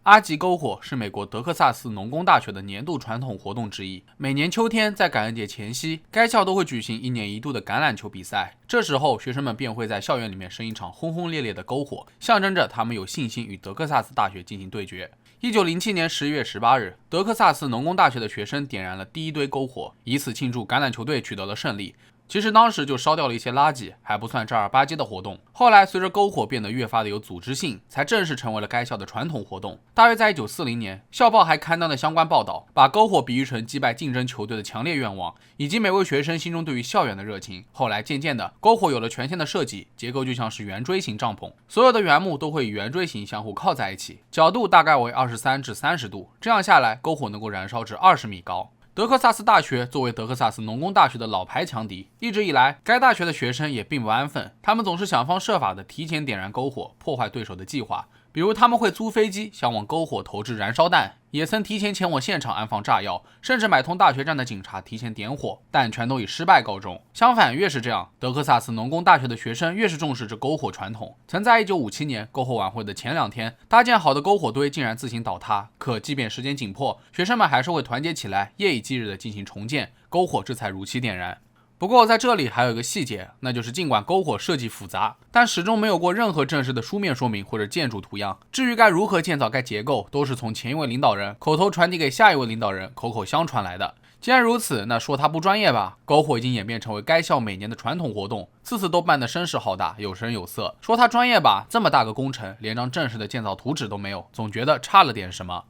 阿吉篝火是美国德克萨斯农工大学的年度传统活动之一。每年秋天，在感恩节前夕，该校都会举行1年1度的橄榄球比赛。这时候，学生们便会在校园里面生一场轰轰烈烈的篝火，象征着他们有信心与德克萨斯大学进行对决。1907年11月18日，德克萨斯农工大学的学生点燃了第一堆篝火，以此庆祝橄榄球队取得了胜利。其实当时就烧掉了一些垃圾，还不算正儿八经的活动。后来随着篝火变得越发的有组织性，才正式成为了该校的传统活动。大约在1940年，校报还刊登了相关报道，把篝火比喻成击败竞争球队的强烈愿望，以及每位学生心中对于校园的热情。后来渐渐的，篝火有了全新的设计，结构就像是圆锥形帐篷，所有的原木都会以圆锥形相互靠在一起，角度大概为23至30度，这样下来，篝火能够燃烧至20米高。德克萨斯大学作为德克萨斯农工大学的老牌强敌，一直以来，该大学的学生也并不安分，他们总是想方设法的提前点燃篝火，破坏对手的计划。比如他们会租飞机想往篝火投掷燃烧弹，也曾提前前往现场安放炸药，甚至买通大学站的警察提前点火，但全都以失败告终。相反，越是这样，德克萨斯农工大学的学生越是重视这篝火传统。曾在1957年篝火晚会的前2天，搭建好的篝火堆竟然自行倒塌，可即便时间紧迫，学生们还是会团结起来，夜以继日的进行重建，篝火这才如期点燃。不过在这里还有一个细节，那就是尽管篝火设计复杂，但始终没有过任何正式的书面说明或者建筑图样。至于该如何建造该结构，都是从前一位领导人口头传递给下一位领导人，口口相传来的。既然如此，那说它不专业吧，篝火已经演变成为该校每年的传统活动，次次都办得声势浩大，有声有色。说它专业吧，这么大个工程，连张正式的建造图纸都没有，总觉得差了点什么。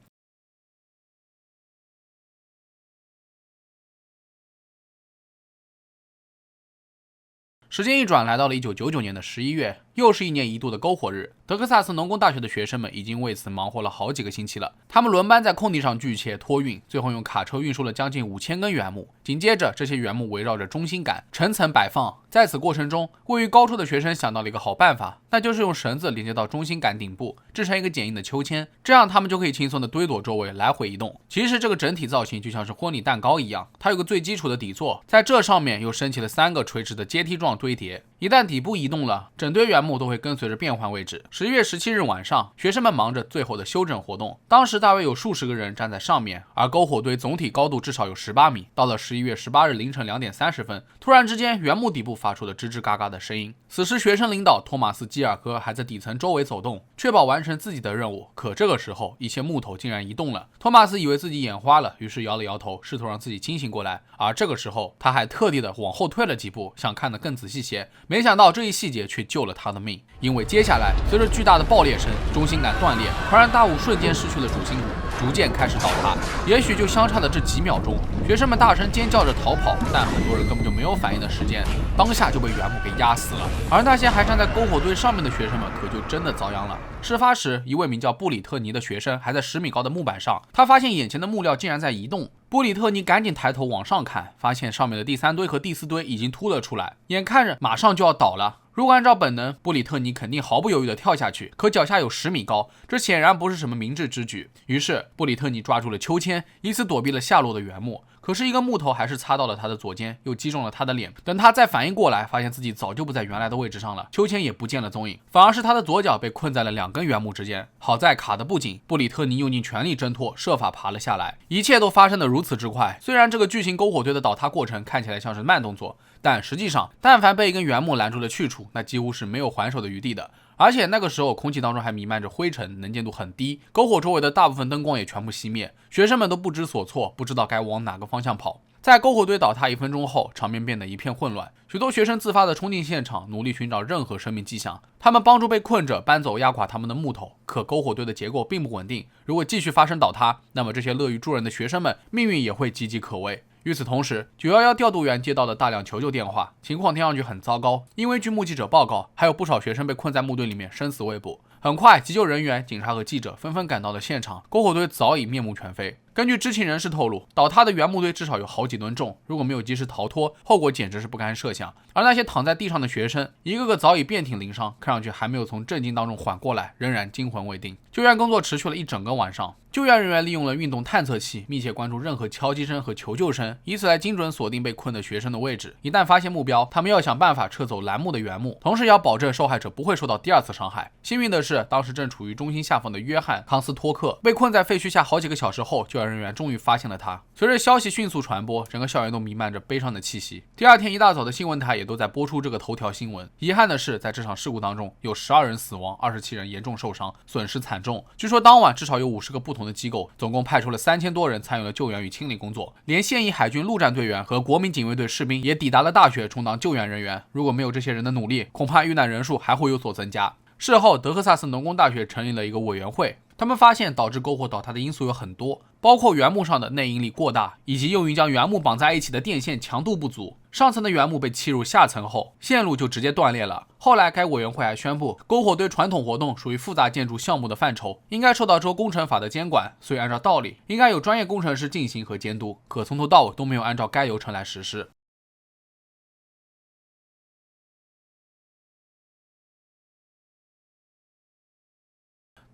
时间一转，来到了1999年的11月，又是1年1度的篝火日。德克萨斯农工大学的学生们已经为此忙活了好几个星期了。他们轮班在空地上锯切、托运，最后用卡车运输了将近5000根原木。紧接着，这些原木围绕着中心杆层层摆放。在此过程中，位于高处的学生想到了一个好办法，那就是用绳子连接到中心杆顶部，制成一个简易的秋千，这样他们就可以轻松的堆垛周围来回移动。其实这个整体造型就像是婚礼蛋糕一样，它有个最基础的底座，在这上面又升起了3个垂直的阶梯状堆叠。一旦底部移动了，整堆原木都会跟随着变换位置。11月17日晚上，学生们忙着最后的修整活动。当时大约有数十个人站在上面，而篝火堆总体高度至少有18米。到了11月18日凌晨2点30分，突然之间，原木底部发出了吱吱嘎嘎的声音。此时，学生领导托马斯·基尔科还在底层周围走动，确保完成自己的任务。可这个时候，一些木头竟然移动了。托马斯以为自己眼花了，于是摇了摇头，试图让自己清醒过来。而这个时候，他还特地的往后退了几步，想看得更仔细些。没想到这一细节却救了他的命，因为接下来随着巨大的爆裂声，中心杆断裂，庞然大物瞬间失去了主心骨，逐渐开始倒塌。也许就相差的这几秒钟，学生们大声尖叫着逃跑，但很多人根本就没有反应的时间，当下就被原木给压死了。而那些还站在篝火堆上面的学生们可就真的遭殃了。事发时，一位名叫布里特尼的学生还在10米高的木板上，他发现眼前的木料竟然在移动。布里特尼赶紧抬头往上看，发现上面的第3堆和第4堆已经凸了出来，眼看着马上就要倒了。如果按照本能，布里特尼肯定毫不犹豫地跳下去，可脚下有10米高，这显然不是什么明智之举。于是布里特尼抓住了秋千，以此躲避了下落的原木。可是一个木头还是擦到了他的左肩，又击中了他的脸。等他再反应过来，发现自己早就不在原来的位置上了，秋千也不见了踪影，反而是他的左脚被困在了2根原木之间。好在卡得不紧，布里特尼用尽全力挣脱，设法爬了下来。一切都发生得如此之快，虽然这个巨型篝火堆的倒塌过程看起来像是慢动作，但实际上但凡被一根原木拦住了去处，那几乎是没有还手的余地的。而且那个时候空气当中还弥漫着灰尘，能见度很低，篝火周围的大部分灯光也全部熄灭，学生们都不知所措，不知道该往哪个方向跑。在篝火堆倒塌1分钟后，场面变得一片混乱，许多学生自发地冲进现场，努力寻找任何生命迹象。他们帮助被困者搬走压垮他们的木头，可篝火堆的结构并不稳定，如果继续发生倒塌，那么这些乐于助人的学生们命运也会岌岌可危。与此同时，911调度员接到了大量求救电话，情况听上去很糟糕，因为据目击者报告，还有不少学生被困在木堆里面，生死未卜。很快，急救人员、警察和记者纷纷赶到了现场，篝火堆早已面目全非。根据知情人士透露，倒塌的原木堆至少有好几吨重，如果没有及时逃脱，后果简直是不堪设想。而那些躺在地上的学生，一个个早已遍体鳞伤，看上去还没有从震惊当中缓过来，仍然惊魂未定。救援工作持续了一整个晚上，救援人员利用了运动探测器，密切关注任何敲击声和求救声，以此来精准锁定被困的学生的位置。一旦发现目标，他们要想办法撤走栏目的原木，同时也要保证受害者不会受到第二次伤害。幸运的是，当时正处于中心下方的约翰·康斯托克被困在废墟下好几个小时后，救援人员终于发现了他。随着消息迅速传播，整个校园都弥漫着悲伤的气息。第二天一大早的新闻台也都在播出这个头条新闻。遗憾的是，在这场事故当中，有12人死亡，27人严重受伤，损失惨重。据说当晚至少有50个不同的机构，总共派出了3000多人参与了救援与清理工作，连现役海军陆战队员和国民警卫队士兵也抵达了大学充当救援人员。如果没有这些人的努力，恐怕遇难人数还会有所增加。事后，德克萨斯农工大学成立了一个委员会，他们发现导致篝火倒塌的因素有很多，包括原木上的内应力过大，以及用于将原木绑在一起的电线强度不足。上层的原木被砌入下层后，线路就直接断裂了。后来，该委员会还宣布，篝火堆传统活动属于复杂建筑项目的范畴，应该受到州工程法的监管，所以按照道理，应该有专业工程师进行和监督，可从头到尾都没有按照该流程来实施。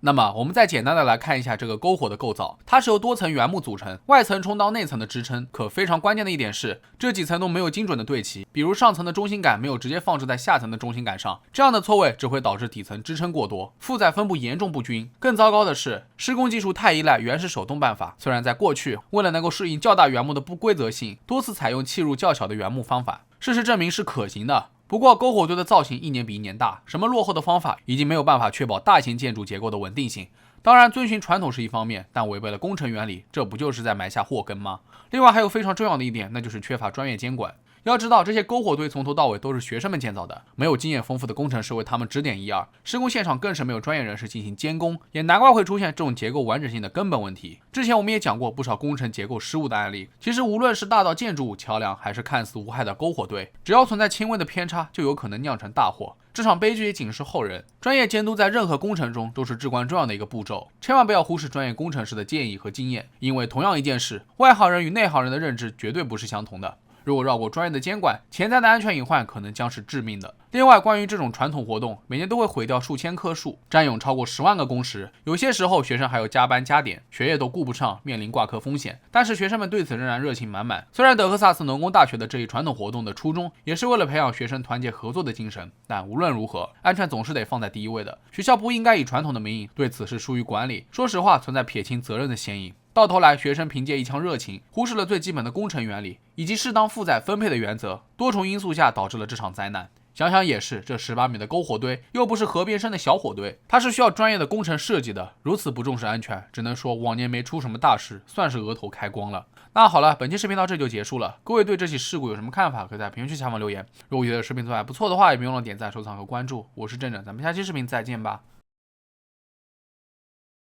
那么我们再简单的来看一下这个篝火的构造，它是由多层原木组成，外层充当内层的支撑。可非常关键的一点是，这几层都没有精准的对齐，比如上层的中心杆没有直接放置在下层的中心杆上，这样的错位只会导致底层支撑过多，负载分布严重不均。更糟糕的是，施工技术太依赖原始手动办法，虽然在过去为了能够适应较大原木的不规则性，多次采用砌入较小的原木方法，事实证明是可行的。不过，篝火堆的造型一年比一年大，什么落后的方法已经没有办法确保大型建筑结构的稳定性。当然，遵循传统是一方面，但违背了工程原理，这不就是在埋下祸根吗？另外，还有非常重要的一点，那就是缺乏专业监管。要知道，这些篝火堆从头到尾都是学生们建造的，没有经验丰富的工程师为他们指点一二，施工现场更是没有专业人士进行监工，也难怪会出现这种结构完整性的根本问题。之前我们也讲过不少工程结构失误的案例，其实无论是大到建筑物、桥梁，还是看似无害的篝火堆，只要存在轻微的偏差，就有可能酿成大祸。这场悲剧也警示后人，专业监督在任何工程中都是至关重要的一个步骤，千万不要忽视专业工程师的建议和经验，因为同样一件事，外行人与内行人的认知绝对不是相同的。如果绕过专业的监管，潜在的安全隐患可能将是致命的。另外，关于这种传统活动，每年都会毁掉数千棵树，占用超过10万个工时，有些时候学生还要加班加点，学业都顾不上，面临挂科风险。但是学生们对此仍然热情满满。虽然德克萨斯农工大学的这一传统活动的初衷也是为了培养学生团结合作的精神，但无论如何，安全总是得放在第一位的。学校不应该以传统的名义对此事疏于管理，说实话，存在撇清责任的嫌疑。到头来，学生凭借一腔热情，忽视了最基本的工程原理以及适当负载分配的原则，多重因素下导致了这场灾难。想想也是，这18米的篝火堆又不是河边生的小火堆，它是需要专业的工程设计的。如此不重视安全，只能说往年没出什么大事，算是额头开光了。那好了，本期视频到这就结束了。各位对这起事故有什么看法，可以在评论区下方留言。如果觉得视频做得还不错的话，也别忘了点赞、收藏和关注。我是郑郑，咱们下期视频再见吧。